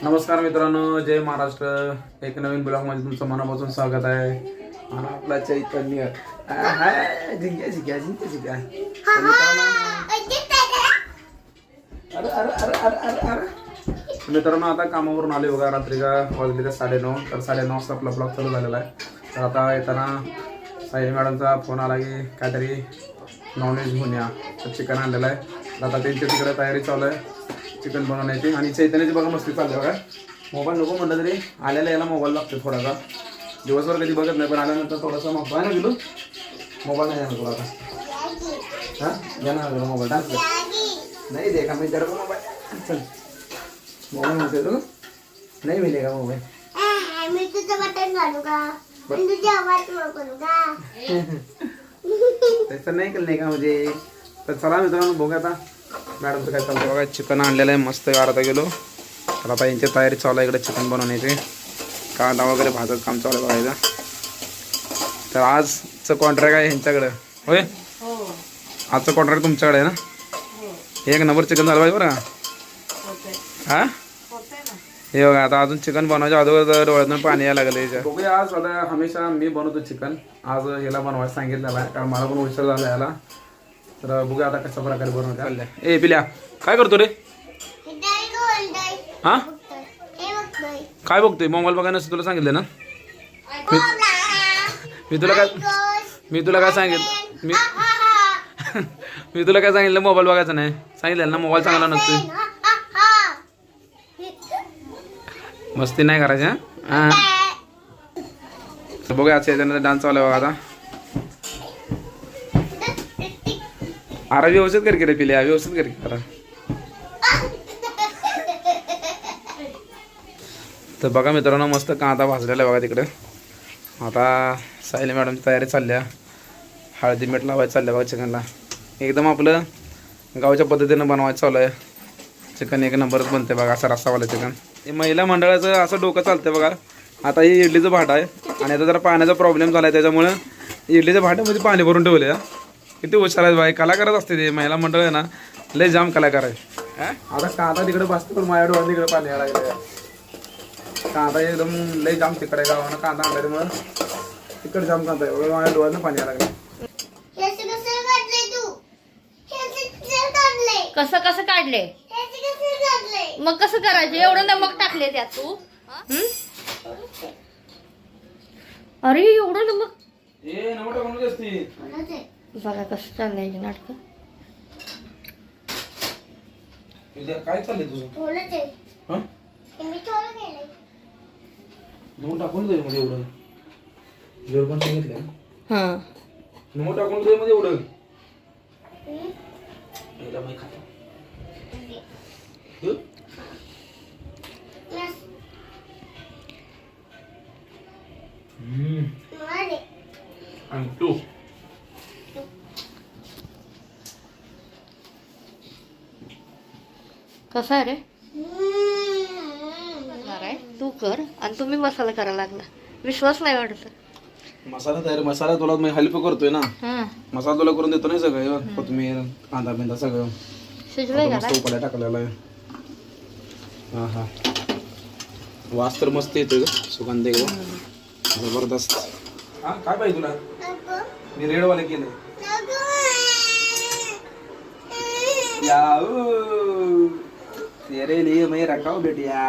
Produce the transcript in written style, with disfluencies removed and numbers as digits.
नमस्कार मित्रांनो, जय महाराष्ट्र. एक नवीन ब्लॉग मध्ये तुमचं मनापासून स्वागत आहे. आणि आपला चैतन्य जिंक्या जिंक्या जिंक्या जिंक्या मित्रांनो, आता कामावरून आले बघा. रात्री का वाजले 9:30. तर 9:30 वाजता आपला ब्लॉग चालू झालेला आहे. तर आता येताना साई मॅडमचा फोन आला की काहीतरी नॉनव्हेज घेऊन या. तर चिकन आणलेलं आहे. तर आता त्यांच्या तिकडे तयारी चालू आहे चिकन बनवण्याची. आणि चैतन्याची बघा मस्ती चालली बघा. मोबाईल नको म्हटलं तरी आल्याला याला मोबाईल लागतो थोडासा. दिवसभर कधी बघत नाही, पण आल्यानंतर थोडासा मोबाईल नाही गेलो. मोबाईल नाही जाणार तुला आता. हां जाणार तुला मोबाईल डान्स नाही दे का मी जरा मोबाईल. चल मोबाईल म्हणते तू नाही मिळे का मोबाईल. मी तुझं बटन घालू का? तुझी आवाज करू का? तसं नाही केलं नाही का म्हणजे. तर चला मित्रांनो बघूया आता मॅडमचं काय चालतं बघा. चिकन आणलेलं आहे मस्त अर्धा किलो. तर आता यांची तयारी चालू आहे इकडे चिकन बनवण्याची. कांदा वगैरे भाजत काम चालू आहे बघायचं. तर आजचं कॉन्ट्रॅक्ट आहे ह्यांच्याकडे होय. आजचं कॉन्ट्रॅक्ट तुमच्याकडे आहे ना. एक नंबर चिकन झालं पाहिजे बरं का. हां हे बघा आता अजून चिकन बनवायच्या अगोदर डोळ्यातून पाणी यायला लागलं याच्या. बघूया आज आता हमेशा मी बनवतो चिकन. आज ह्याला बनवायला सांगितलेलं आहे कारण मला पण उशीर झाला याला. तर बघूया आता कशा प्रकारे बनवते. ए पिल्या काय करतो रे. हा काय बघतोय मोबाईल बघायला नसतं तुला सांगितलं ना. मी तुला काय सांगितलं मी तुला काय सांगितलं मोबाईल बघायचा नाही सांगितलं ना. मोबाईल चांगला नसतो. मस्ती नाही करायची. हां तर बघूया आज डान्स चालू आहे बघा आता. अरे व्यवस्थित कर की रे पिल्या व्यवस्थित कर की करा. तर बघा मित्रांनो मस्त कांदा भाजलेला आहे बघा तिकडे. आता सायली मॅडमची तयारी चालली आहे. हळदी मीठ लावायचं चाललं बघा चिकनला. एकदम आपलं गावच्या पद्धतीनं बनवायचं चालू आहे. चिकन एक नंबरच बनते बघा असं रस्सावालं चिकन. हे महिला मंडळाचं असं डोकं चालतं बघा. आता ही इडलीचं भाट आहे आणि आता जरा पाण्याचा प्रॉब्लेम झाला आहे त्याच्यामुळं इडलीच्या भाट्यामध्ये पाणी भरून ठेवले. किती हुशार आहे बाई. कलाकारच असते ते महिला मंडळ आहे ना. लय जाम कलाकार आहे. आता कांदा तिकडे बसतो पण माझ्या डोळ्यात तिकडे पाणी यायला लागलं. कांदा एकदम लय जाम तिकडे गावानं कांदा आणल्यामुळं तिकडे जाम कांदा आहे. माझ्या डोळ्यानं पाणी यायला लागलं. कसं कसं काढले मग कसं करायचं. एवढं नमक टाकले त्यात तू. अरे एवढं नमक. बघा कसं चाललंय नाटक. काय चाललंय तुझं. नमक टाकून दे मध्ये एवढं. जेवढं पण सांगितलं हां नमक टाकून दे मध्ये एवढं. आणि तू कसं आहे रे. तू कर आणि तुम्ही मसाला करायला लागला. विश्वास नाही वाटत. मसाला तयार मसाला तुला मी हेल्प करतोय ना. हां मसाला तुला करून देतो ना सगळं. कोथिंबीर कांदा बिंदा सगळं शिजलंय का. मस्त उकळ्या टाकलेला आहे. हा हा वास तर मस्त येतोय सुगंध एकदम जबरदस्त. हा काय पाहिजे तुला. मी रेडवाले केलं. तेरे लिए मैं रखा हूँ बेटिया.